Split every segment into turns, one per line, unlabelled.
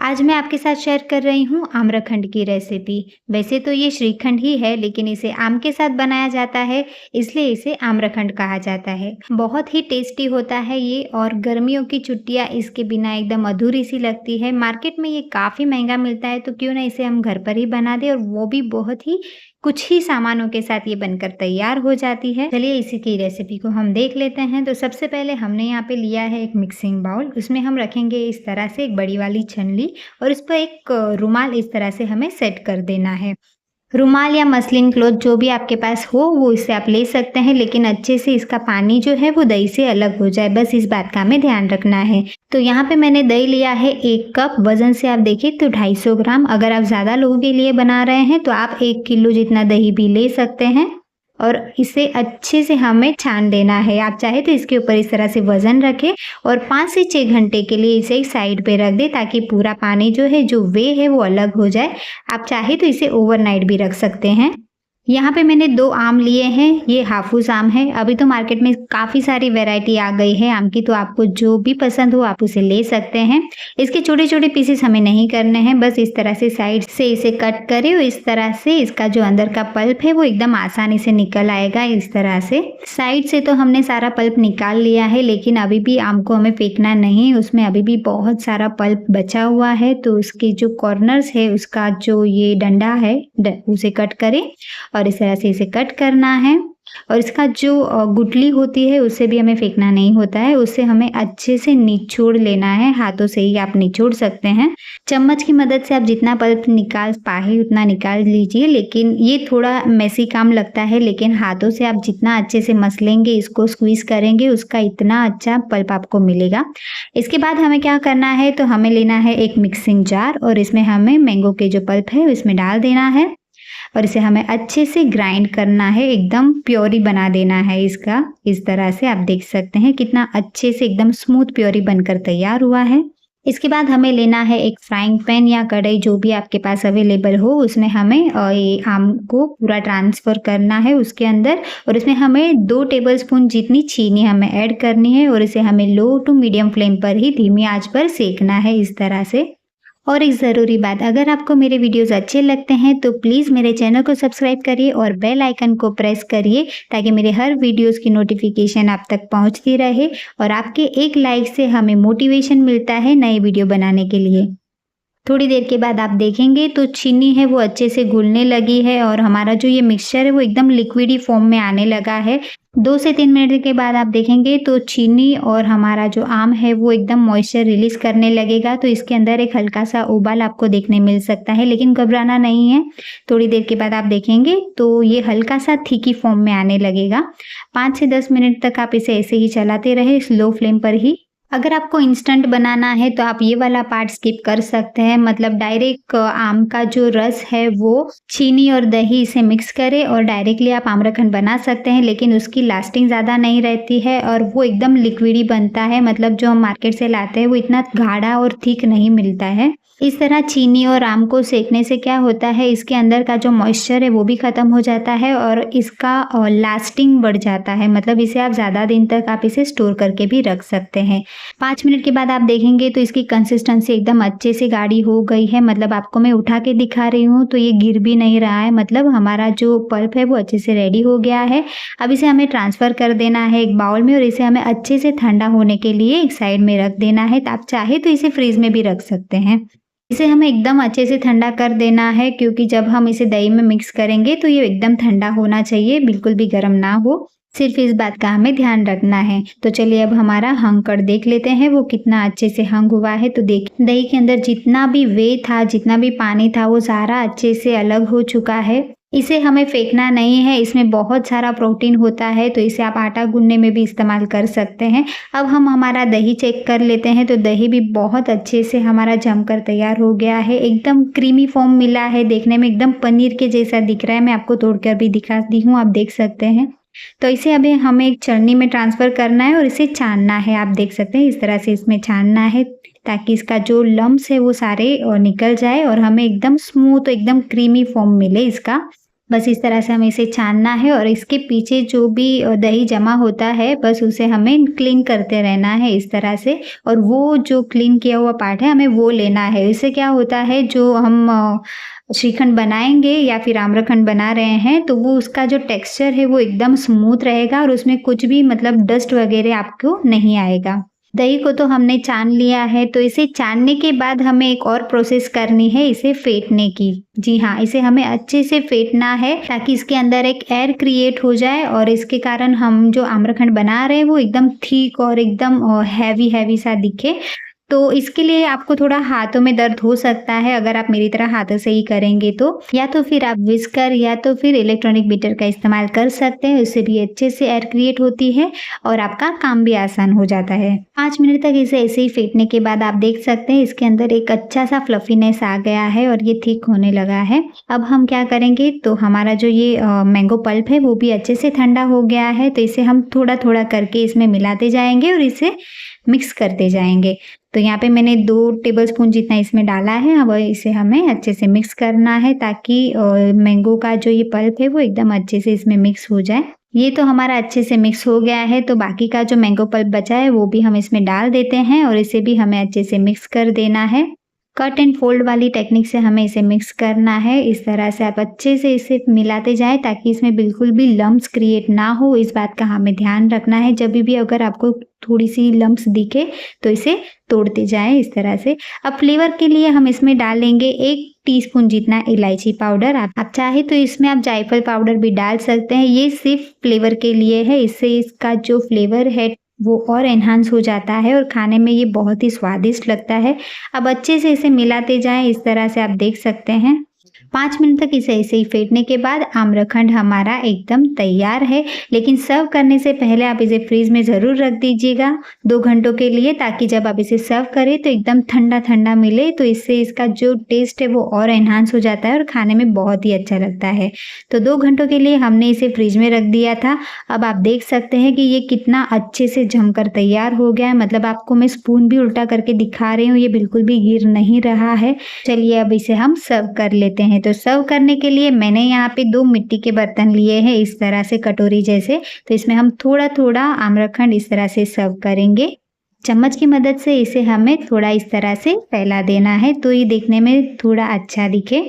आज मैं आपके साथ शेयर कर रही हूँ आम्रखंड की रेसिपी। वैसे तो ये श्रीखंड ही है, लेकिन इसे आम के साथ बनाया जाता है, इसलिए इसे आम्रखंड कहा जाता है। बहुत ही टेस्टी होता है ये, और गर्मियों की छुट्टियाँ इसके बिना एकदम अधूरी सी लगती है। मार्केट में ये काफ़ी महंगा मिलता है, तो क्यों ना इसे हम घर पर ही बना दें, और वो भी बहुत ही कुछ ही सामानों के साथ ये बनकर तैयार हो जाती है। चलिए इसी की रेसिपी को हम देख लेते हैं। तो सबसे पहले हमने यहाँ पे लिया है एक मिक्सिंग बाउल। उसमें हम रखेंगे इस तरह से एक बड़ी वाली छलनी, और इस पर एक रुमाल इस तरह से हमें सेट कर देना है। रुमाल या मसलिन क्लॉथ जो भी आपके पास हो वो इससे आप ले सकते हैं, लेकिन अच्छे से इसका पानी जो है वो दही से अलग हो जाए, बस इस बात का हमें ध्यान रखना है। तो यहाँ पे मैंने दही लिया है 1 कप। वजन से आप देखिए तो 250 ग्राम। अगर आप ज़्यादा लोगों के लिए बना रहे हैं तो आप 1 किलो जितना दही भी ले सकते हैं, और इसे अच्छे से हमें छान देना है। आप चाहे तो इसके ऊपर इस तरह से वजन रखें और 5 से 6 घंटे के लिए इसे एक साइड पे रख दें, ताकि पूरा पानी जो है, जो वे है, वो अलग हो जाए। आप चाहे तो इसे ओवरनाइट भी रख सकते हैं। यहाँ पे मैंने 2 आम लिए हैं। ये हाफूस आम है। अभी तो मार्केट में काफ़ी सारी वैरायटी आ गई है आम की, तो आपको जो भी पसंद हो आप उसे ले सकते हैं। इसके छोटे-छोटे पीसेस हमें नहीं करने हैं, बस इस तरह से साइड से इसे कट करें, और इस तरह से इसका जो अंदर का पल्प है वो एकदम आसानी से निकल आएगा। इस तरह से साइड से तो हमने सारा पल्प निकाल लिया है, लेकिन अभी भी आम को हमें फेंकना नहीं, उसमें अभी भी बहुत सारा पल्प बचा हुआ है। तो उसके जो कॉर्नर्स है, उसका जो ये डंडा है उसे कट करें, और इस तरह से इसे कट करना है। और इसका जो गुठली होती है उसे भी हमें फेंकना नहीं होता है, उसे हमें अच्छे से निचोड़ लेना है। हाथों से ही आप निचोड़ सकते हैं। चम्मच की मदद से आप जितना पल्प निकाल पाए उतना निकाल लीजिए, लेकिन ये थोड़ा मेसी काम लगता है, लेकिन हाथों से आप जितना अच्छे से मसलेंगे, इसको स्क्वीज करेंगे, उसका इतना अच्छा पल्प आपको मिलेगा। इसके बाद हमें क्या करना है, तो हमें लेना है एक मिक्सिंग जार, और इसमें हमें मैंगो के जो पल्प है इसमें डाल देना है, और इसे हमें अच्छे से ग्राइंड करना है, एकदम प्योरी बना देना है इसका। इस तरह से आप देख सकते हैं कितना अच्छे से एकदम स्मूथ प्योरी बनकर तैयार हुआ है। इसके बाद हमें लेना है एक फ्राइंग पैन या कढ़ाई, जो भी आपके पास अवेलेबल हो। उसमें हमें ये आम को पूरा ट्रांसफ़र करना है उसके अंदर, और इसमें हमें 2 टेबलस्पून जितनी चीनी हमें ऐड करनी है, और इसे हमें लो टू मीडियम फ्लेम पर ही धीमी आंच पर सेकना है इस तरह से। और एक ज़रूरी बात, अगर आपको मेरे वीडियोस अच्छे लगते हैं तो प्लीज़ मेरे चैनल को सब्सक्राइब करिए और बेल आइकन को प्रेस करिए, ताकि मेरे हर वीडियोस की नोटिफिकेशन आप तक पहुंचती रहे, और आपके एक लाइक से हमें मोटिवेशन मिलता है नए वीडियो बनाने के लिए। थोड़ी देर के बाद आप देखेंगे तो चीनी है वो अच्छे से घुलने लगी है, और हमारा जो ये मिक्सचर है वो एकदम लिक्विडी फॉर्म में आने लगा है। 2 से 3 मिनट के बाद आप देखेंगे तो चीनी और हमारा जो आम है वो एकदम मॉइस्चर रिलीज़ करने लगेगा। तो इसके अंदर एक हल्का सा उबाल आपको देखने मिल सकता है, लेकिन घबराना नहीं है। थोड़ी देर के बाद आप देखेंगे तो ये हल्का सा थिकी फॉर्म में आने लगेगा। 5 से 10 मिनट तक आप इसे ऐसे ही चलाते रहे, स्लो फ्लेम पर ही। अगर आपको इंस्टेंट बनाना है तो आप ये वाला पार्ट स्किप कर सकते हैं, मतलब डायरेक्ट आम का जो रस है वो चीनी और दही से मिक्स करें और डायरेक्टली आप आम्रखंड बना सकते हैं, लेकिन उसकी लास्टिंग ज़्यादा नहीं रहती है, और वो एकदम लिक्विडी बनता है। मतलब जो हम मार्केट से लाते हैं वो इतना गाढ़ा और थिक नहीं मिलता है। इस तरह चीनी और आम को सेकने से क्या होता है, इसके अंदर का जो मॉइस्चर है वो भी ख़त्म हो जाता है, और इसका लास्टिंग बढ़ जाता है। मतलब इसे आप ज़्यादा दिन तक आप इसे स्टोर करके भी रख सकते हैं। 5 मिनट के बाद आप देखेंगे तो इसकी कंसिस्टेंसी एकदम अच्छे से गाढ़ी हो गई है। मतलब आपको मैं उठा के दिखा रही हूँ तो ये गिर भी नहीं रहा है। मतलब हमारा जो पल्प है वो अच्छे से रेडी हो गया है। अब इसे हमें ट्रांसफ़र कर देना है एक बाउल में, और इसे हमें अच्छे से ठंडा होने के लिए एक साइड में रख देना है। तो आप चाहे तो इसे फ्रीज में भी रख सकते हैं। इसे हमें एकदम अच्छे से ठंडा कर देना है, क्योंकि जब हम इसे दही में मिक्स करेंगे तो ये एकदम ठंडा होना चाहिए, बिल्कुल भी गर्म ना हो। सिर्फ इस बात का हमें ध्यान रखना है। तो चलिए अब हमारा हंकड़ देख लेते हैं वो कितना अच्छे से हंग हुआ है। तो देखिए दही के अंदर जितना भी वे था, जितना भी पानी था, वो सारा अच्छे से अलग हो चुका है। इसे हमें फेंकना नहीं है, इसमें बहुत सारा प्रोटीन होता है, तो इसे आप आटा गूंदने में भी इस्तेमाल कर सकते हैं। अब हम हमारा दही चेक कर लेते हैं। तो दही भी बहुत अच्छे से हमारा जमकर तैयार हो गया है, एकदम क्रीमी फॉर्म मिला है, देखने में एकदम पनीर के जैसा दिख रहा है। मैं आपको तोड़कर भी दिखाती हूँ, आप देख सकते हैं। तो इसे अभी हमें एक छलनी में ट्रांसफ़र करना है और इसे छानना है। आप देख सकते हैं इस तरह से इसमें छानना है, ताकि इसका जो लम्स है वो सारे निकल जाए और हमें एकदम स्मूथ, एकदम क्रीमी फॉर्म मिले इसका। बस इस तरह से हमें इसे छानना है और इसके पीछे जो भी दही जमा होता है बस उसे हमें क्लीन करते रहना है इस तरह से। और वो जो क्लीन किया हुआ पार्ट है हमें वो लेना है। इससे क्या होता है, जो हम श्रीखंड बनाएँगे या फिर आम्रखंड बना रहे हैं तो वो उसका जो टेक्सचर है वो एकदम स्मूथ रहेगा और उसमें कुछ भी मतलब डस्ट वगैरह आपको नहीं आएगा। दही को तो हमने छान लिया है, तो इसे छानने के बाद हमें एक और प्रोसेस करनी है इसे फेंटने की। जी हाँ, इसे हमें अच्छे से फेंटना है ताकि इसके अंदर एक एयर क्रिएट हो जाए और इसके कारण हम जो आम्रखंड बना रहे हैं वो एकदम थिक और एकदम हैवी सा दिखे। तो इसके लिए आपको थोड़ा हाथों में दर्द हो सकता है अगर आप मेरी तरह हाथों से ही करेंगे तो। या तो फिर आप विस्कर या तो फिर इलेक्ट्रॉनिक बीटर का इस्तेमाल कर सकते हैं, उससे भी अच्छे से एयर क्रिएट होती है और आपका काम भी आसान हो जाता है। 5 मिनट तक इसे ऐसे ही फेंटने के बाद आप देख सकते हैं इसके अंदर एक अच्छा सा फ्लफीनेस आ गया है और ये थिक होने लगा है। अब हम क्या करेंगे, तो हमारा जो ये मैंगो पल्प है वो भी अच्छे से ठंडा हो गया है, तो इसे हम थोड़ा-थोड़ा करके इसमें मिलाते जाएँगे और इसे मिक्स करते जाएँगे। तो यहाँ पे मैंने 2 टेबलस्पून जितना इसमें डाला है। अब इसे हमें अच्छे से मिक्स करना है ताकि मैंगो का जो ये पल्प है वो एकदम अच्छे से इसमें मिक्स हो जाए। ये तो हमारा अच्छे से मिक्स हो गया है, तो बाकी का जो मैंगो पल्प बचा है वो भी हम इसमें डाल देते हैं और इसे भी हमें अच्छे से मिक्स कर देना है। कट एंड फोल्ड वाली टेक्निक से हमें इसे मिक्स करना है। इस तरह से आप अच्छे से इसे मिलाते जाएँ ताकि इसमें बिल्कुल भी लम्प्स क्रिएट ना हो, इस बात का हमें ध्यान रखना है। जभी भी अगर आपको थोड़ी-सी लम्प्स दिखे तो इसे तोड़ते जाएँ इस तरह से। अब फ्लेवर के लिए हम इसमें डालेंगे 1 टीस्पून जितना इलायची पाउडर। आप चाहे तो इसमें आप जायफल पाउडर भी डाल सकते हैं, ये सिर्फ़ फ्लेवर के लिए है। इससे इसका जो फ्लेवर है वो और एनहांस हो जाता है और खाने में ये बहुत ही स्वादिष्ट लगता है। अब अच्छे से इसे मिलाते जाएँ, इस तरह से आप देख सकते हैं। 5 मिनट तक इसे ऐसे ही फेंटने के बाद आम्रखंड हमारा एकदम तैयार है। लेकिन सर्व करने से पहले आप इसे फ्रीज में ज़रूर रख दीजिएगा 2 घंटों के लिए, ताकि जब आप इसे सर्व करें तो एकदम ठंडा-ठंडा मिले, तो इससे इसका जो टेस्ट है वो और एनहांस हो जाता है और खाने में बहुत ही अच्छा लगता है। तो 2 घंटों के लिए हमने इसे फ्रिज में रख दिया था। अब आप देख सकते हैं कि ये कितना अच्छे से जमकर तैयार हो गया है। मतलब आपको मैं स्पून भी उल्टा करके दिखा रही हूँ, ये बिल्कुल भी गिर नहीं रहा है। चलिए अब इसे हम सर्व कर लेते हैं। तो सर्व करने के लिए मैंने यहाँ पे 2 मिट्टी के बर्तन लिए हैं इस तरह से कटोरी जैसे। तो इसमें हम थोड़ा-थोड़ा आम्रखंड इस तरह से सर्व करेंगे। चम्मच की मदद से इसे हमें थोड़ा इस तरह से फैला देना है तो ये देखने में थोड़ा अच्छा दिखे।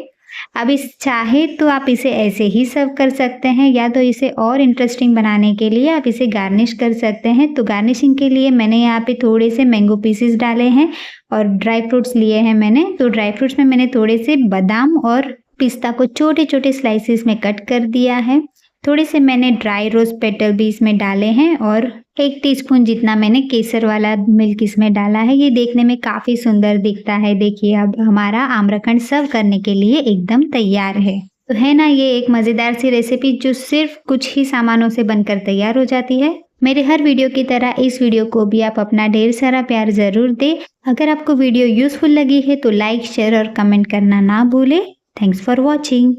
अब इस चाहे तो आप इसे ऐसे ही सर्व कर सकते हैं या तो इसे और इंटरेस्टिंग बनाने के लिए आप इसे गार्निश कर सकते हैं। तो गार्निशिंग के लिए मैंने यहाँ पे थोड़े से मैंगो पीसेस डाले हैं और ड्राई फ्रूट्स लिए हैं मैंने। तो ड्राई फ्रूट्स में मैंने थोड़े से बादाम और पिस्ता को छोटे-छोटे स्लाइसेस में कट कर दिया है। थोड़े से मैंने ड्राई रोज़ पेटल भी इसमें डाले हैं और 1 टीस्पून जितना मैंने केसर वाला मिल्क इसमें डाला है। ये देखने में काफ़ी सुंदर दिखता है। देखिए अब हमारा आम्रखंड सर्व करने के लिए एकदम तैयार है। तो है ना ये एक मज़ेदार सी रेसिपी जो सिर्फ कुछ ही सामानों से बनकर तैयार हो जाती है। मेरे हर वीडियो की तरह इस वीडियो को भी आप अपना ढेर सारा प्यार ज़रूर दें। अगर आपको वीडियो यूज़फुल लगी है तो लाइक, शेयर और कमेंट करना ना भूलें। Thanks for watching.